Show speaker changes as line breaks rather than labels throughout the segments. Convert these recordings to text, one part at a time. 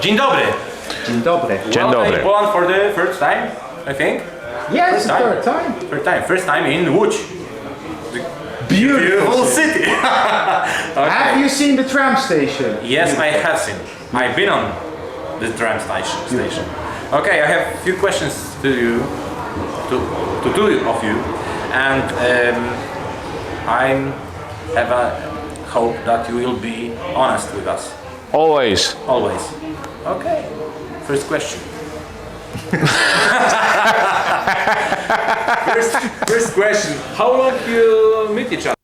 Dzień dobry.
Dzień dobry.
Dzień dobry.
In Poland for the first time, I think.
Yeah, it's the third time.
First time in Łódź.
Beautiful
city. Okay.
Have you seen the tram station?
Yes, I have seen. I've been on the tram station. Okay, I have a few questions to you, to two of you, and I have a hope that you will be honest with us.
Always.
Always. Okay. First question. first question. How long you meet each other?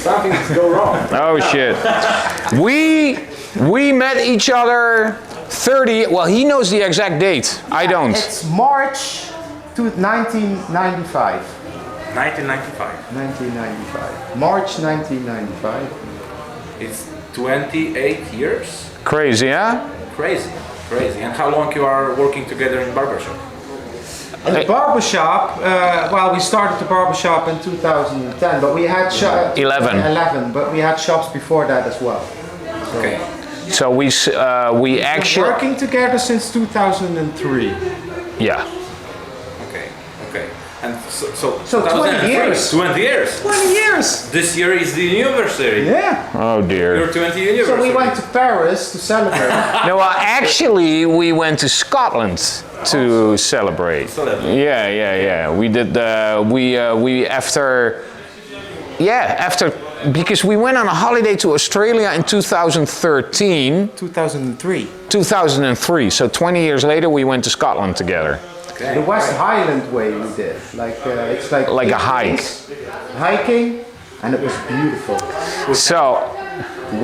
Something's go wrong.
Oh shit. We met each other 30. Well, he knows the exact date. I don't.
It's March 1995.
1995.
1995. March 1995.
It's 28 years.
Crazy, huh?
Crazy. And how long you are working together in barbershop?
In the barbershop, well, we started the barbershop in 2010, but we had 11, but we had shops before that as well. So
Okay.
So we actually
working together since 2003.
yeah.
Okay. And so
20 years.
20 years.
20 years.
This year is the anniversary.
Yeah.
Oh dear.
Your 20 anniversary.
So we went to Paris to celebrate.
No, well, actually, we went to Scotland to celebrate. Yeah. We did. We after because we went on a holiday to Australia in 2013.
2003.
2003. So 20 years later, we went to Scotland together.
Okay.
The West Highland way we did. It's like
Like a
8
hike.
days hiking, and it was beautiful.
So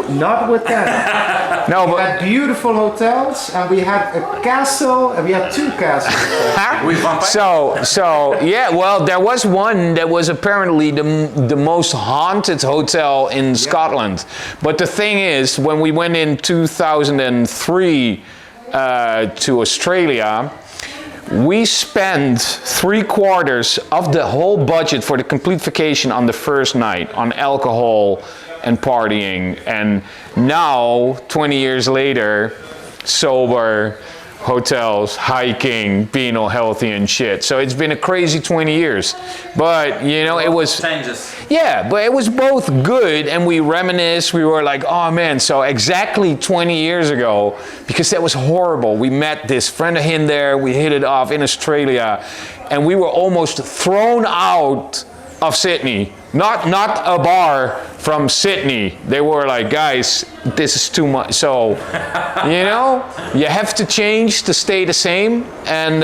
Not with that.
no,
We
but
had beautiful hotels, and we had a castle, and we had 2 castles.
With vampires?
So yeah. Well, there was one that was apparently the most haunted hotel in Scotland. But the thing is, when we went in 2003 to Australia, we spent 3/4 of the whole budget for the complete vacation on the first night on alcohol and partying. And now, 20 years later, sober, hotels, hiking, being all healthy and shit. So it's been a crazy 20 years. But, you know, it was...
changes.
Yeah, but it was both good, and we reminisce. We were like, oh man, so exactly 20 years ago, because that was horrible. We met this friend of him there, we hit it off in Australia, and we were almost thrown out of Sydney. Not a bar from Sydney. They were like, guys, this is too much. So, you know, you have to change to stay the same. And,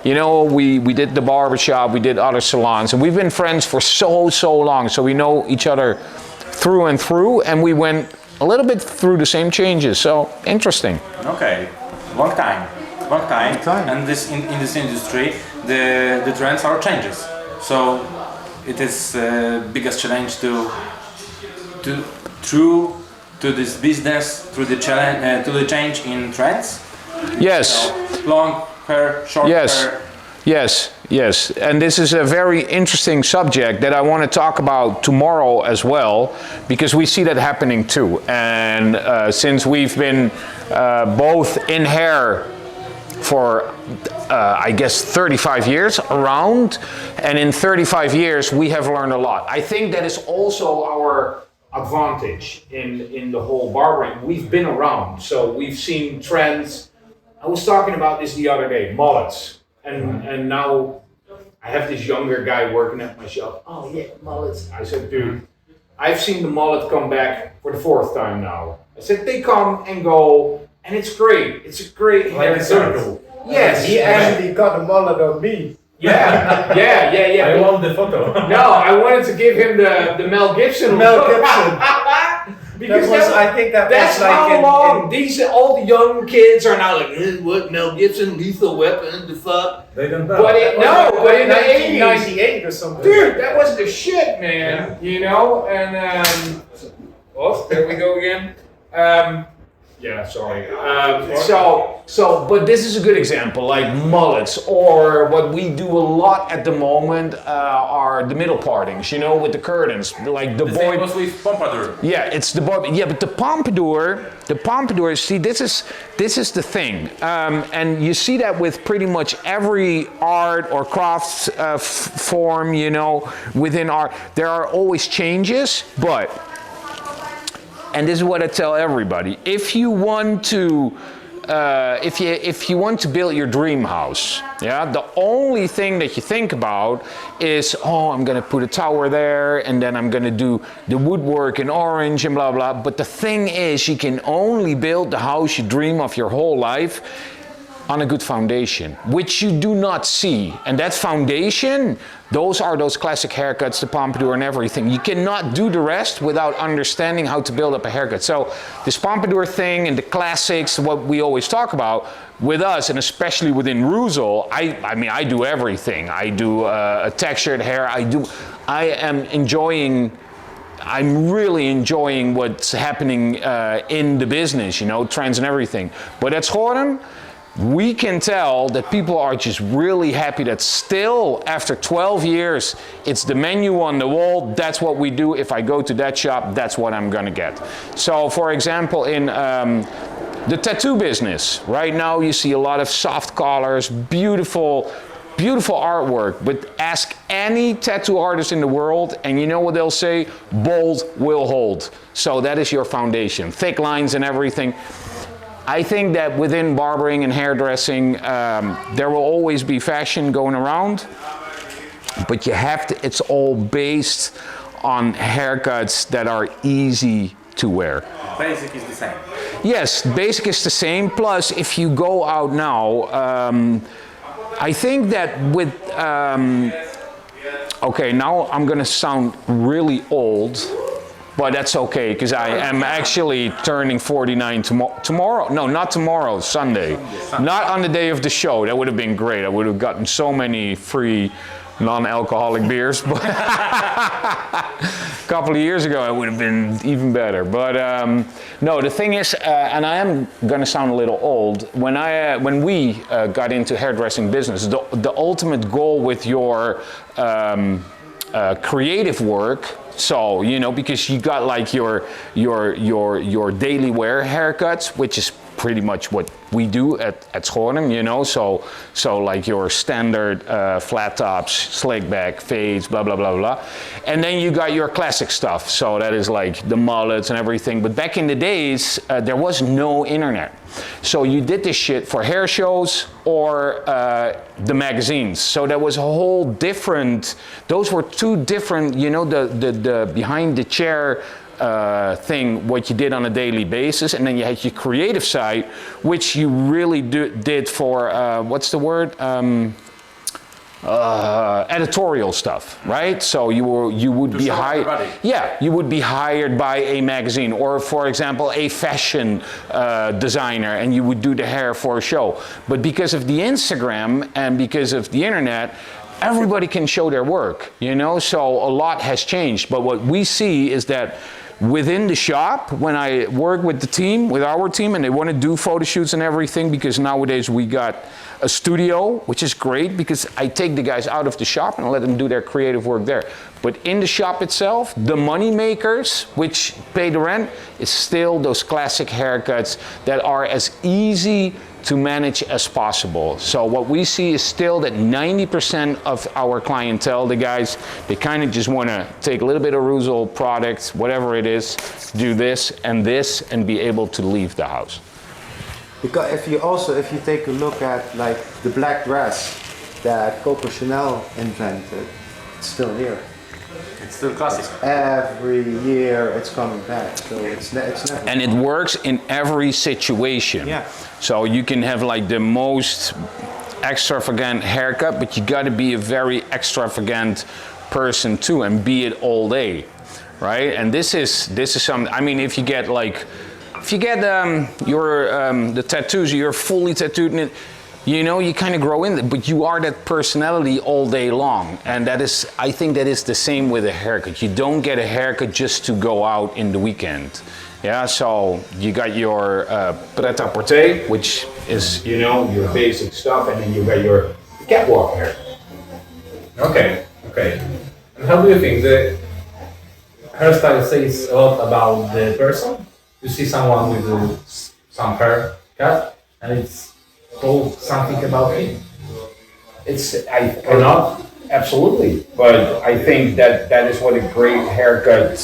you know, we did the barbershop, we did other salons, and we've been friends for so long. So we know each other through and through, and we went a little bit through the same changes. So, interesting.
Okay. Long time. And this in this industry, the trends are changes. So it is biggest challenge to this business through the challenge to the change in trends.
Yes.
So, long hair, short hair.
Yes. And this is a very interesting subject that I want to talk about tomorrow as well, because we see that happening too. And since we've been both in hair for I guess 35 years around, and in 35 years we have learned a lot. I think that is also our advantage in the whole barbering. We've been around, so we've seen trends. I was talking about this the other day, mullets, and now I have this younger guy working at my shop. Oh yeah, mullets. I said, dude, I've seen the mullet come back for the 4th time now. I said, they come and go, and it's great. It's a great
like a circle.
Yes.
He actually got a mullet on me.
Yeah.
I want the photo.
No, I wanted to give him the Mel Gibson. Because
I think
that's
was like
how long these all the young kids are now like, what, Mel Gibson, Lethal Weapon, the fuck.
They don't know.
But in the 80s,
1998 or something.
dude, that was the shit, man. You know, and oh, there we go again. Yeah, sorry. But this is a good example, like mullets, or what we do a lot at the moment are the middle partings, you know, with the curtains, like the boy.
Same was with pompadour.
Yeah, it's the boy. Yeah, but the pompadour. See, this is the thing, and you see that with pretty much every art or craft form, you know, within art. There are always changes, but. And this is what I tell everybody: if you want to, if you want to build your dream house, yeah, the only thing that you think about is, oh, I'm gonna put a tower there, and then I'm gonna do the woodwork in orange and blah blah. But the thing is, you can only build the house you dream of your whole life on a good foundation, which you do not see. And that foundation, those are those classic haircuts, the pompadour and everything. You cannot do the rest without understanding how to build up a haircut. So this pompadour thing and the classics, what we always talk about, with us, and especially within Ruzel, I mean, I do everything. I do a textured hair, I'm really enjoying what's happening in the business, you know, trends and everything. But at Schorem, we can tell that people are just really happy that still, after 12 years, it's the menu on the wall. That's what we do. If I go to that shop, that's what I'm gonna get. So, for example, in the tattoo business, right now you see a lot of soft collars, beautiful artwork, but ask any tattoo artist in the world and you know what they'll say? Bold will hold. So that is your foundation. Thick lines and everything. I think that within barbering and hairdressing, there will always be fashion going around, but you have to, it's all based on haircuts that are easy to wear.
Basic is the same.
Yes, basic is the same. Plus, if you go out now, I think that with, okay, now I'm gonna sound really old, but that's okay, because I am actually turning 49 tomorrow. No, not tomorrow, Sunday. Not on the day of the show. That would have been great. I would have gotten so many free non-alcoholic beers. But a couple of years ago, it would have been even better. But no, the thing is, and I am going to sound a little old, when we got into hairdressing business, the ultimate goal with your creative work, so, you know, because you got like your daily wear haircuts, which is pretty much what we do at Schorem, you know, so like your standard flat tops, slick back, fades, blah, blah, blah, blah. And then you got your classic stuff, so that is like the mullets and everything. But back in the days, there was no internet. So you did this shit for hair shows or the magazines. So that was a whole different, those were two different, you know, the behind the chair thing, what you did on a daily basis, and then you had your creative side, which you really did for, what's the word? Editorial stuff, right? So you would be hired. Yeah, you would be hired by a magazine, or for example, a fashion designer, and you would do the hair for a show. But because of the Instagram and because of the internet, everybody can show their work, you know. So a lot has changed. But what we see is that within the shop, when I work with the team, with our team, and they want to do photo shoots and everything, because nowadays we got a studio, which is great because I take the guys out of the shop and let them do their creative work there. But in the shop itself, the money makers, which pay the rent, is still those classic haircuts that are as easy to manage as possible. So what we see is still that 90% of our clientele, the guys, they kind of just want to take a little bit of Ruzel products, whatever it is, do this, and be able to leave the house.
Because if you take a look at like the black dress that Coco Chanel invented, it's still here.
It's still classic.
Every year it's coming back, so it's never.
And it works in every situation.
Yeah.
So you can have like the most extravagant haircut, but you got to be a very extravagant person too, and be it all day, right? And this is something. I mean, if you get the tattoos, you're fully tattooed in it. You know, you kind of grow in it, but you are that personality all day long. And that is, I think that is the same with a haircut. You don't get a haircut just to go out in the weekend. Yeah, so you got your pret-à-porter, which is, you know, your basic stuff, and then you got your catwalk hair.
Okay. And how do you think the hairstyle says a lot about the person? You see someone with some haircut, and it's told something about him.
Or not? Absolutely. But I think that is what a great haircut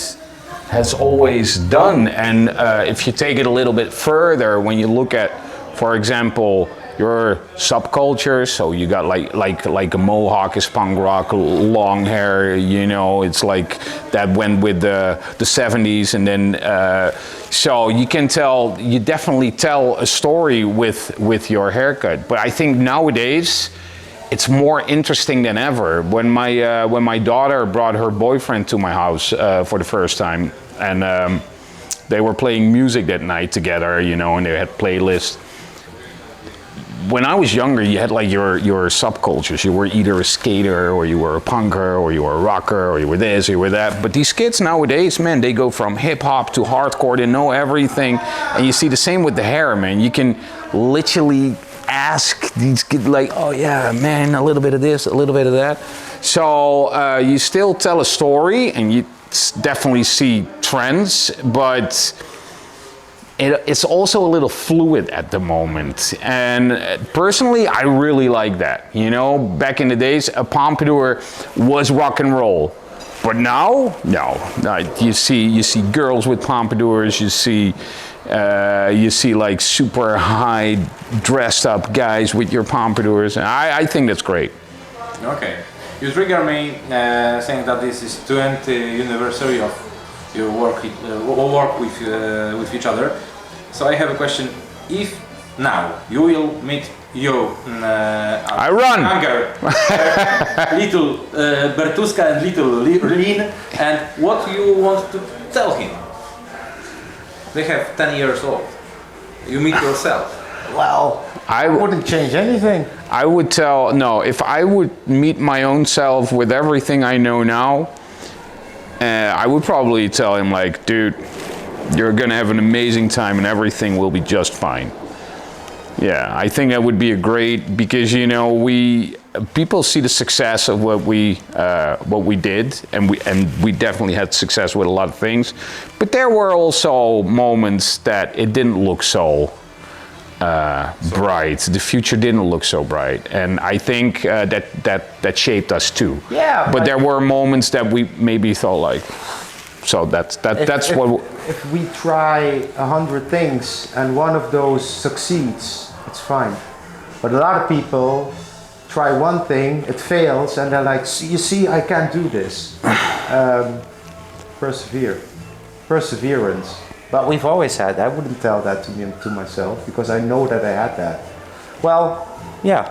has always done. And if you take it a little bit further, when you look at, for example, your subculture, so you got like a mohawk is punk rock, long hair, you know, it's like that went with the 70s, and then so you definitely tell a story with your haircut. But I think nowadays it's more interesting than ever. When my daughter brought her boyfriend to my house for the first time, and they were playing music that night together, you know, and they had playlists. When I was younger, you had like your subcultures. You were either a skater, or you were a punker, or you were a rocker, or you were this, or you were that. But these kids nowadays, man, they go from hip hop to hardcore. They know everything, and you see the same with the hair, man. You can literally ask these kids, like, oh yeah, man, a little bit of this, a little bit of that. So you still tell a story, and you definitely see trends, but it's also a little fluid at the moment. And personally, I really like that. You know, back in the days, a pompadour was rock and roll. But now, no. You see girls with pompadours. You see like super high dressed up guys with your pompadours. And I think that's great.
Okay, you trigger me saying that this is 20th anniversary of your work with each other. So I have a question. If now you will meet your
I run.
younger little Bertuska and little Leen, and what you want to tell him? They have 10 years old. You meet yourself.
Well, I wouldn't change anything.
I would tell, no, if I would meet my own self with everything I know now, I would probably tell him, like, dude, you're gonna have an amazing time and everything will be just fine. Yeah, I think that would be a great, because, you know, people see the success of what we did, and we definitely had success with a lot of things, but there were also moments that it didn't look so bright. The future didn't look so bright, and I think that shaped us too.
Yeah.
But there were moments that we maybe thought like, so that's what.
If we try 100 things and one of those succeeds, it's fine. But a lot of people try one thing, it fails, and they're like, you see, I can't do this. Perseverance. But we've always had, I wouldn't tell that to myself, because I know that I had that. Well, yeah,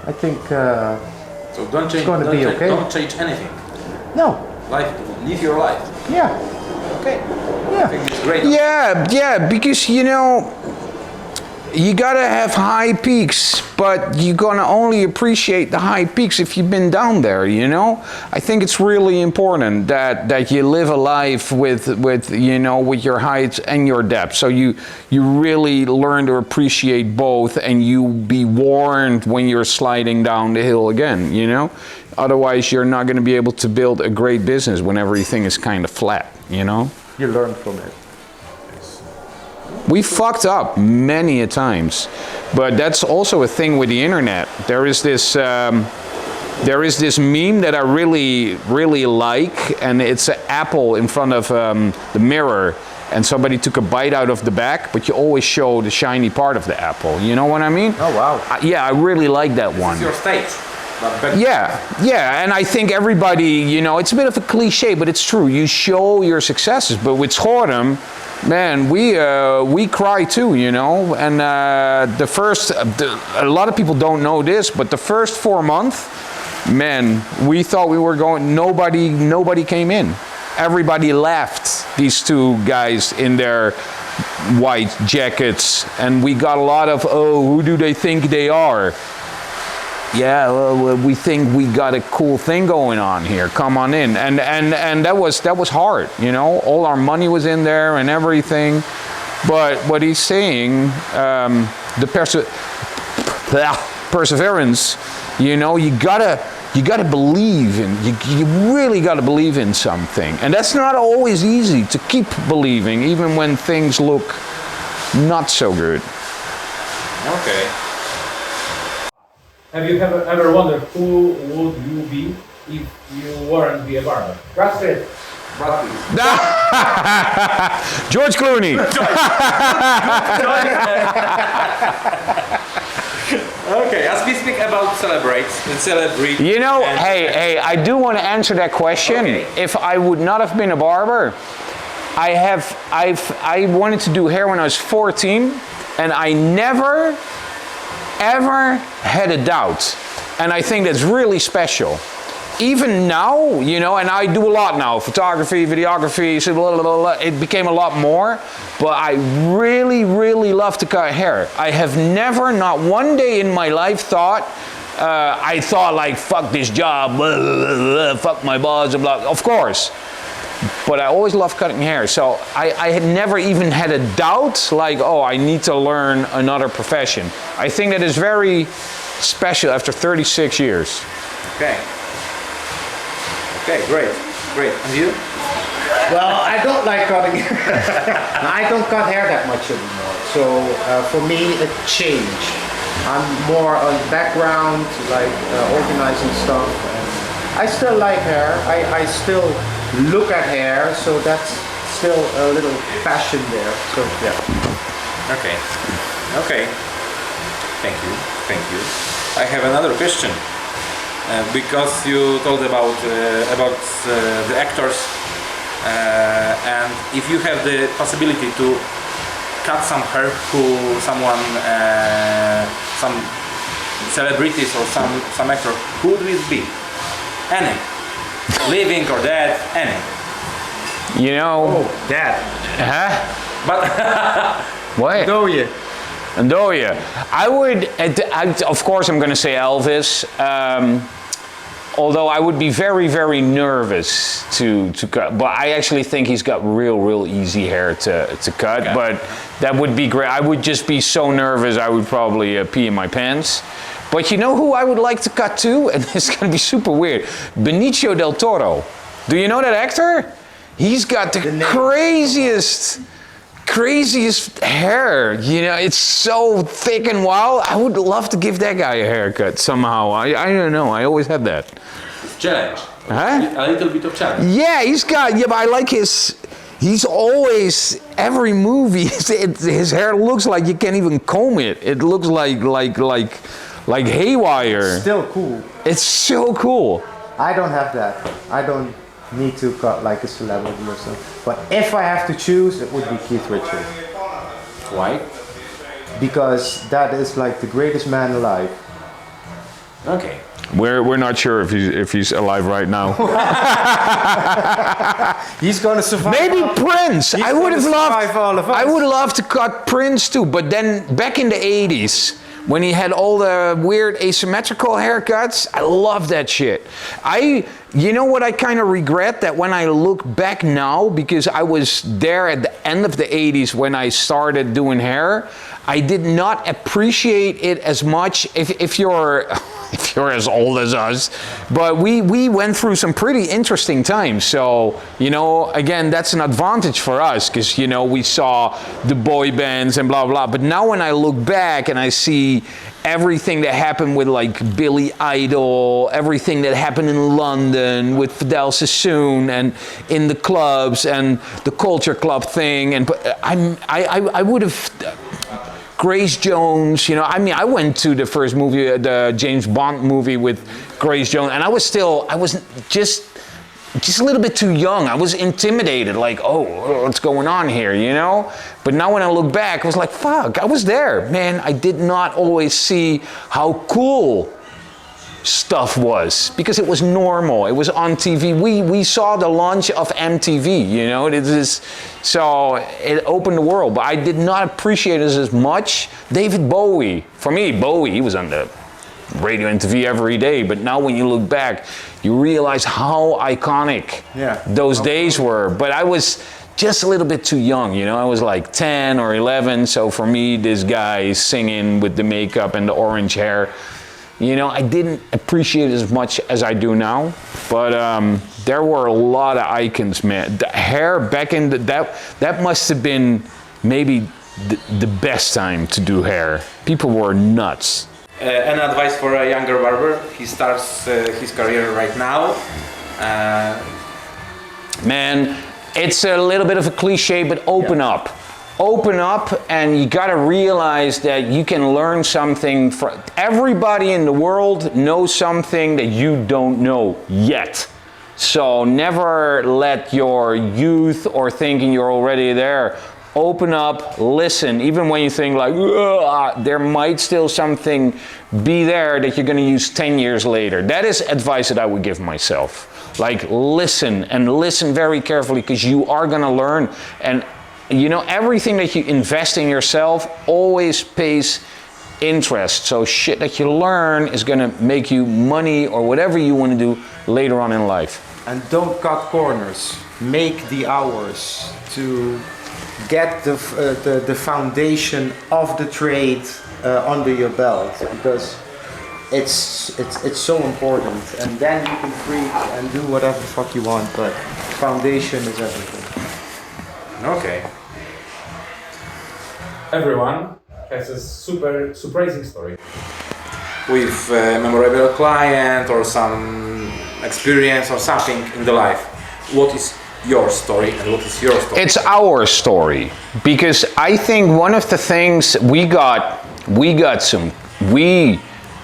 I think
So don't change,
it's going to be okay.
Don't change anything.
No.
Live your life.
Yeah.
Okay.
Yeah.
I think it's great.
Yeah, because, you know, you gotta have high peaks, but you're gonna only appreciate the high peaks if you've been down there, you know? I think it's really important that you live a life with you know, with your heights and your depths. So you really learn to appreciate both, and you be warned when you're sliding down the hill again, you know? Otherwise, you're not gonna be able to build a great business when everything is kind of flat, you know?
You learn from it.
We fucked up many a times, but that's also a thing with the internet. There is this meme that I really like, and it's an apple in front of the mirror, and somebody took a bite out of the back, but you always show the shiny part of the apple. You know what I mean?
Oh wow!
Yeah, I really like that one.
It's your stage.
Yeah, and I think everybody, you know, it's a bit of a cliche, but it's true. You show your successes, but with Schorem, man, we cry too, you know. And a lot of people don't know this, but the first 4 months, man, we thought we were going. Nobody came in. Everybody left. These two guys in their white jackets, and we got a lot of, oh, who do they think they are? yeah, well, we think we got a cool thing going on here. Come on in, and that was hard. You know, all our money was in there and everything. But what he's saying, the perseverance. You know, you gotta believe in. You really gotta believe in something, and that's not always easy to keep believing, even when things look not so good.
Okay.
Have you ever wondered who would you be if you weren't be a barber? Brad Pitt.
George Clooney.
Okay, as we speak about celebrate.
You know, hey, I do want to answer that question.
Okay.
If I would not have been a barber, I wanted to do hair when I was 14, and I never, ever had a doubt. And I think that's really special. Even now, you know, and I do a lot now, photography, videography, so blah, blah, blah, blah. It became a lot more, but I really, really love to cut hair. I have never, not one day in my life I thought like, fuck this job, blah, blah, blah, fuck my boss, blah, of course. But I always loved cutting hair, so I had never even had a doubt, like, oh, I need to learn another profession. I think that is very special after 36 years.
Okay. Okay, great. And you?
Well, I don't like cutting hair. I don't cut hair that much anymore. So for me, it changed. I'm more on background, like organizing stuff. And I still like hair. I still look at hair, so that's still a little passion there. So yeah.
Okay. Thank you. I have another question. Because you told about the actors, and if you have the possibility to cut some hair to someone, some celebrities or some actor, who would it be? Any, living or dead, any.
You know.
Oh, that.
Huh?
But
What? Andoya. Of course, I'm going to say Elvis. Although I would be very, very nervous to cut. But I actually think he's got real easy hair to cut.
Okay.
But that would be great. I would just be so nervous I would probably pee in my pants. But you know who I would like to cut too? And it's going to be super weird. Benicio del Toro. Do you know that actor? He's got the craziest hair, you know, it's so thick and wild. I would love to give that guy a haircut somehow. I don't know, I always had that.
challenge.
Huh?
A little bit of challenge.
Yeah, but I like he's always, every movie, his hair looks like you can't even comb it. It looks like haywire.
Still cool.
It's so cool.
I don't have that. I don't need to cut like a celebrity or something. But if I have to choose, it would be Keith Richards.
Why?
Because that is like the greatest man alive.
Okay.
We're not sure if he's alive right now.
He's gonna survive.
Maybe Prince. I would have loved.
All of us.
I would love to cut Prince too. But then back in the '80s, when he had all the weird asymmetrical haircuts, I love that shit. You know what I kind of regret? That when I look back now, because I was there at the end of the '80s when I started doing hair, I did not appreciate it as much. If you're as old as us, but we went through some pretty interesting times. So, you know, again, that's an advantage for us because, you know, we saw the boy bands and blah, blah. But now when I look back and I see everything that happened with like Billy Idol, everything that happened in London with Fidel Sassoon and in the clubs and the Culture Club thing, and I would have... Grace Jones, you know, I mean, I went to the first movie, the James Bond movie with Grace Jones, and I was just a little bit too young. I was intimidated, like, oh, what's going on here, you know? But now when I look back, I was like, fuck, I was there. Man, I did not always see how cool stuff was, because it was normal. It was on TV. We saw the launch of MTV, you know, so it opened the world, but I did not appreciate it as much. David Bowie, for me, Bowie, he was on the radio interview every day, but now when you look back, you realize how iconic those days were. But I was just a little bit too young, you know, I was like 10 or 11, so for me, this guy singing with the makeup and the orange hair, you know, I didn't appreciate it as much as I do now, but there were a lot of icons, man. The hair back in that must have been maybe the best time to do hair. People were nuts.
Any advice for a younger barber? He starts his career right now.
Man, it's a little bit of a cliche, but open up. Open up, and you gotta realize that you can learn something from everybody in the world knows something that you don't know yet. So never let your youth or thinking you're already there. Open up, listen, even when you think like, there might still something be there that you're gonna use 10 years later. That is advice that I would give myself. Like listen, and listen very carefully, because you are gonna learn. And you know, everything that you invest in yourself always pays interest. So shit that you learn is gonna make you money or whatever you wanna do later on in life.
And don't cut corners. Make the hours to get the foundation of the trade under your belt, because it's so important. And then you can freak and do whatever the fuck you want, but foundation is everything.
Okay.
Everyone has a super surprising story.
With a memorable client or some experience or something in the life. What is your story and what is your story?
It's our story, because I think one of the things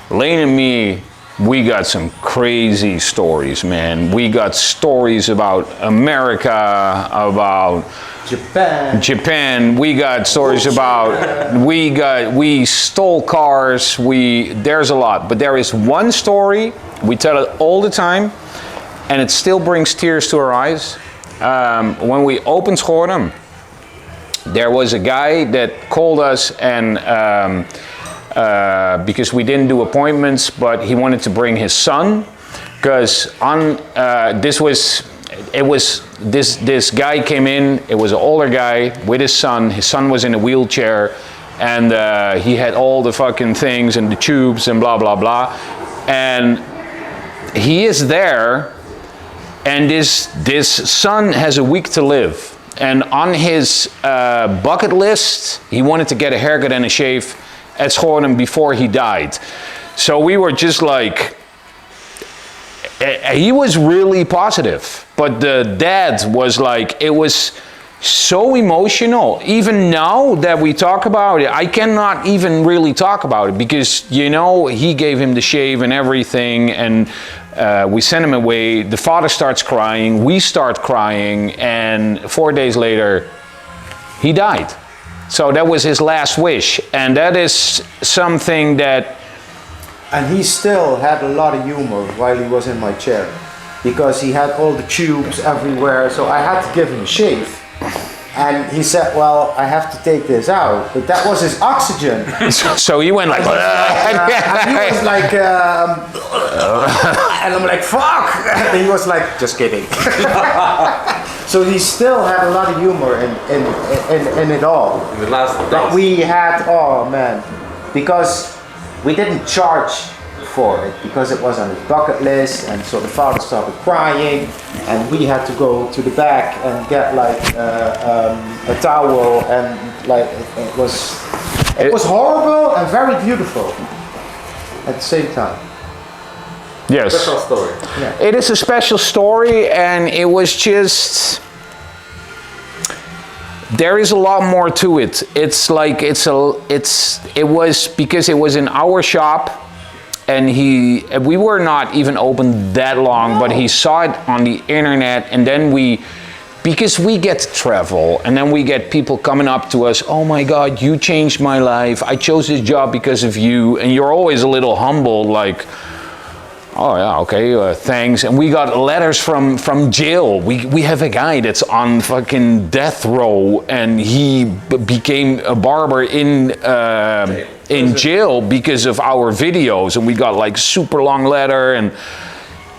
Leen and me, we got some crazy stories, man. We got stories about America, about Japan. We got stories about, we stole cars, there's a lot. But there is one story, we tell it all the time, and it still brings tears to our eyes. When we opened Schorem, there was a guy that called us, and because we didn't do appointments, but he wanted to bring his son, because this guy came in. It was an older guy with his son. His son was in a wheelchair, and he had all the fucking things and the tubes and blah blah blah. And he is there, and this son has a week to live. And on his bucket list, he wanted to get a haircut and a shave at Schorem before he died. So we were just like, he was really positive, but the dad was like, it was so emotional. Even now that we talk about it, I cannot even really talk about it, because, you know, he gave him the shave and everything, and we sent him away. The father starts crying, we start crying, and 4 days later, he died. So that was his last wish, and that is something that...
And he still had a lot of humor while he was in my chair, because he had all the tubes everywhere, so I had to give him a shave. And he said, well, I have to take this out, but that was his oxygen.
So he went like...
and he was like... and I'm like, fuck! And he was like, just kidding. So he still had a lot of humor in it all.
In the last
But we had, oh man, because we didn't charge for it, because it was on his bucket list, and so the father started crying, and we had to go to the back and get like a towel, and like it was horrible and very beautiful at the same time.
Yes.
Special story.
Yeah.
It is a special story, and it was just... There is a lot more to it. It's like, it was because it was in our shop, and we were not even open that long, but he saw it on the internet, and then because we get to travel, and then we get people coming up to us, oh my God, you changed my life, I chose this job because of you, and you're always a little humble, like, Oh yeah, okay, thanks. And we got letters from jail. We have a guy that's on fucking death row, and he became a barber in jail because of our videos, and we got like super long letter, and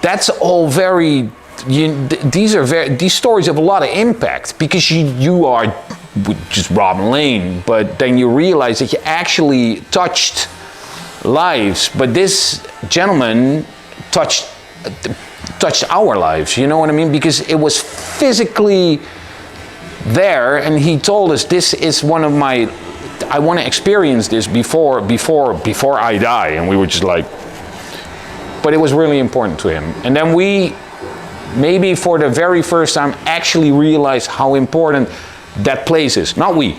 that's all very. These stories have a lot of impact because you are just robbing Leen, but then you realize that you actually touched lives. But this gentleman touched our lives, you know what I mean? Because it was physically there, and he told us this is one of my. I want to experience this before I die, and we were just like. But it was really important to him, and then we. Maybe for the very first time actually realize how important that place is. Not we,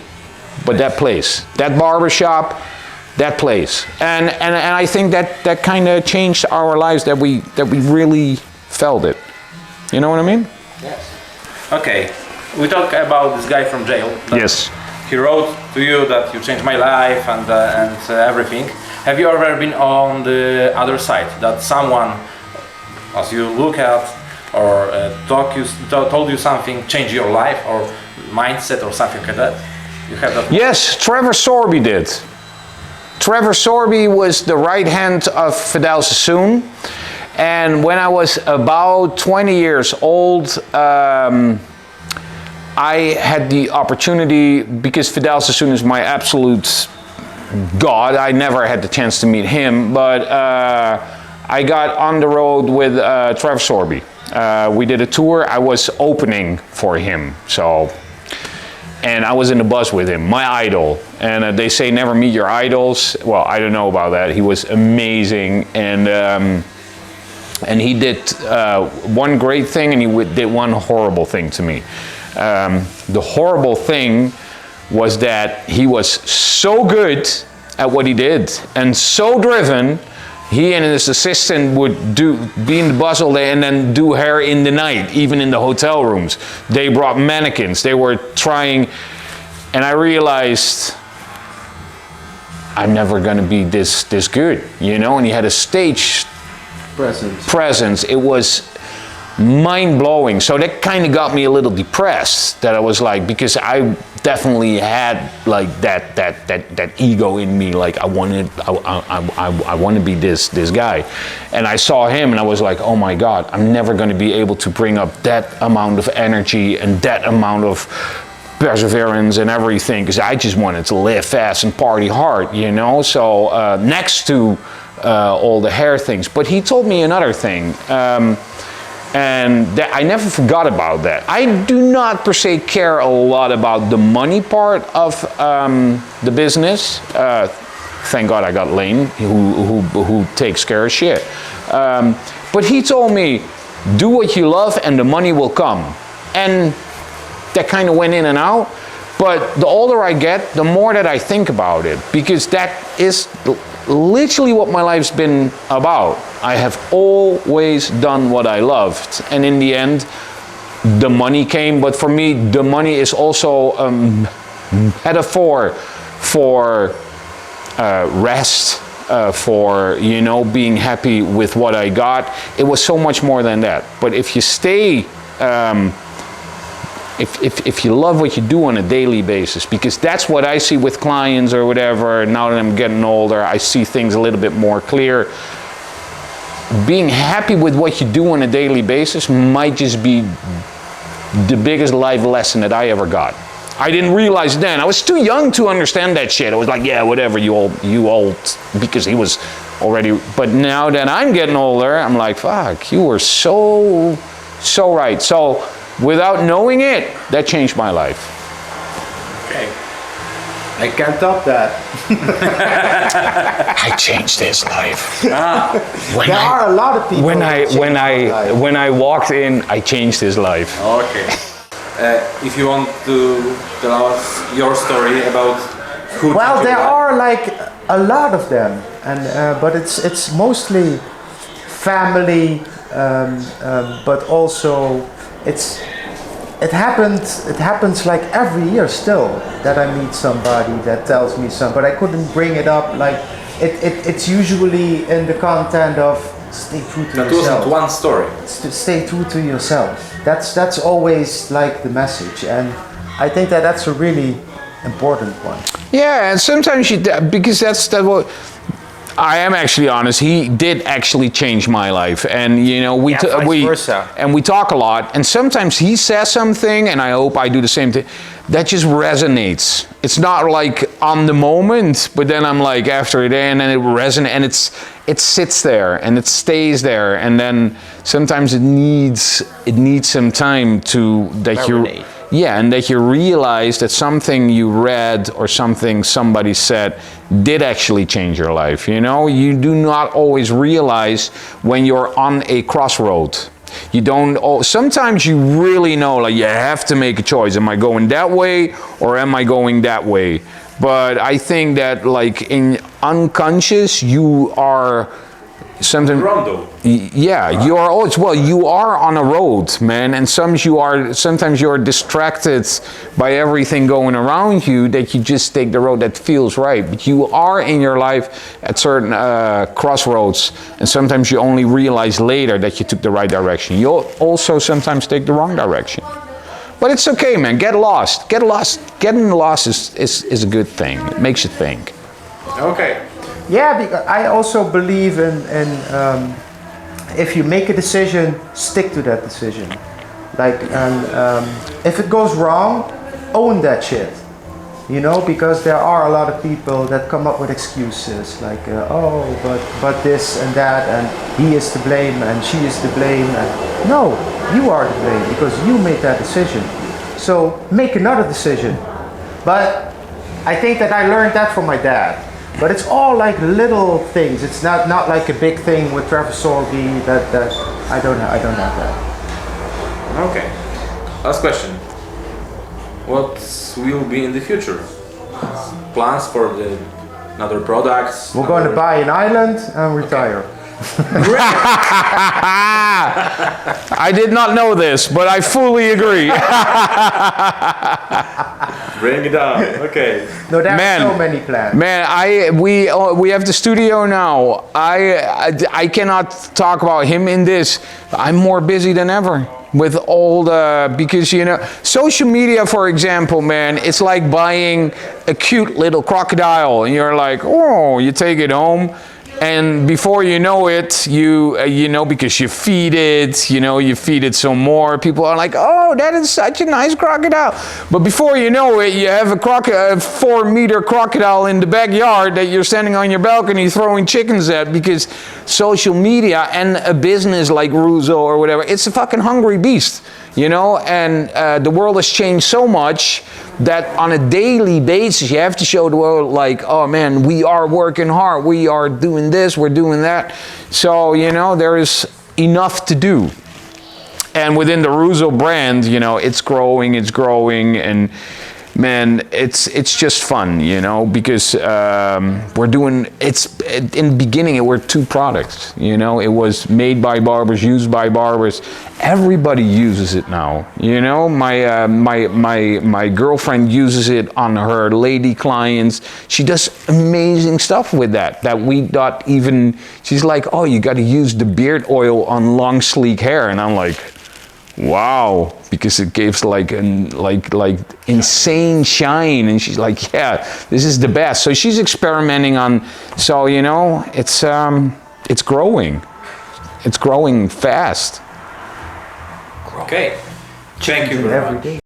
but that place. That barbershop, that place. And I think that kind of changed our lives, that we really felt it. You know what I mean?
Yes. Okay, we talk about this guy from jail.
Yes.
He wrote to you that you changed my life and everything. Have you ever been on the other side, that someone, as you look at, or told you something, changed your life or mindset or something like that? You have that?
Yes, Trevor Sorby did. Trevor Sorby was the right hand of Fidel Sassoon, and when I was about 20 years old, I had the opportunity, because Fidel Sassoon is my absolute god. I never had the chance to meet him, but I got on the road with Trevor Sorby. We did a tour. I was opening for him, and I was in the bus with him, my idol. And they say never meet your idols. Well, I don't know about that. He was amazing, and he did one great thing, and he did one horrible thing to me. The horribe thing was that he was so good at what he did and so driven. He and his assistant would be in the bus all day and then do hair in the night, even in the hotel rooms. They brought mannequins. They were trying, and I realized I'm never going to be this good, you know. And he had a stage presence. It was mind-blowing. So that kind of got me a little depressed, that I was like, because I definitely had like that ego in me, like I want to be this guy. And I saw him and I was like, oh my God, I'm never going to be able to bring up that amount of energy and that amount of perseverance and everything, because I just wanted to live fast and party hard, you know. So next to all the hair things. But he told me another thing, and that I never forgot about that. I do not per se care a lot about the money part of the business. Thank God I got Leen, who takes care of shit. But he told me, do what you love and the money will come. And that kind of went in and out. But the older I get, the more that I think about it, because that is literally what my life's been about. I have always done what I loved, and in the end the money came. But for me, the money is also a metaphor for rest, for, you know, being happy with what I got. It was so much more than that. But if you stay if you love what you do on a daily basis, because that's what I see with clients or whatever. Now that I'm getting older, I see things a little bit more clear. Being happy with what you do on a daily basis might just be the biggest life lesson that I ever got. I didn't realize then. I was too young to understand that shit. I was like, yeah, whatever, you old, because he was already. But now that I'm getting older, I'm like, fuck, you were so right. So without knowing it, that changed my life.
Okay.
I can't top that.
I changed his life.
There are a lot of people.
When I walked in, I changed his life.
Okay. If you want to tell us your story about who.
Well, there are like a lot of them, and but it's mostly family, but also it happens like every year still that I meet somebody that tells me something, but I couldn't bring it up. Like it's usually in the content of stay true to
That
yourself.
wasn't one story.
Stay true to yourself. That's always like the message, and I think that that's a really important one.
Yeah, and sometimes because that's what I am actually honest. He did actually change my life, and you know we we talk a lot. And sometimes he says something, and I hope I do the same thing. That just resonates. It's not like on the moment, but then I'm like after it, and then it resonates, and it sits there and it stays there, and then sometimes it needs some time to
Marinate.
and that you realize that something you read or something somebody said did actually change your life. You know, you do not always realize when you're on a crossroad. You don't, sometimes you really know, like you have to make a choice. Am I going that way or am I going that way? But I think that like in unconscious, you are something.
Rondo.
Yeah, you are always, well, you are on a road, man, and sometimes you are distracted by everything going around you that you just take the road that feels right. But you are in your life at certain crossroads, and sometimes you only realize later that you took the right direction. You'll also sometimes take the wrong direction. But it's okay, man. Get lost. Get lost. Getting lost is a good thing. It makes you think.
Okay.
Yeah, because I also believe in if you make a decision, stick to that decision. Like, and if it goes wrong, own that shit. You know, because there are a lot of people that come up with excuses like, oh, but this and that, and he is to blame and she is to blame. And no, you are to blame because you made that decision. So make another decision. But I think that I learned that from my dad. But it's all like little things. It's not like a big thing with Travis Sorby that I don't have that.
Okay. Last question. What will be in the future? Plans for the another products?
We're going to buy an island and retire.
I did not know this, but I fully agree.
Bring it on. Okay.
No, there are so many plans.
Man, we have the studio now. I cannot talk about him in this. I'm more busy than ever with all the, because you know, social media, for example, man, it's like buying a cute little crocodile, and you're like, oh, you take it home. And before you know it, you know, because you feed it, you know, you feed it some more. People are like, oh, that is such a nice crocodile. But before you know it, you have a 4-meter crocodile in the backyard that you're standing on your balcony throwing chickens at, because social media and a business like Russo or whatever, it's a fucking hungry beast, you know. And the world has changed so much that on a daily basis you have to show the world like, oh man, we are working hard, we are doing this, we're doing that. So, you know, there is enough to do. And within the Russo brand, you know, it's growing, and man, it's just fun, you know, because we're doing, it's, in the beginning it were 2 products, you know, it was made by barbers, used by barbers. Everybody uses it now, you know. My girlfriend uses it on her lady clients. She does amazing stuff with that we not even, she's like, oh, you got to use the beard oil on long sleek hair, and I'm like, wow, because it gives like insane shine, and she's like, yeah, this is the best. So she's experimenting on, so you know, it's growing fast.
Okay. Thank you very much.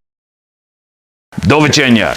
Do widzenia.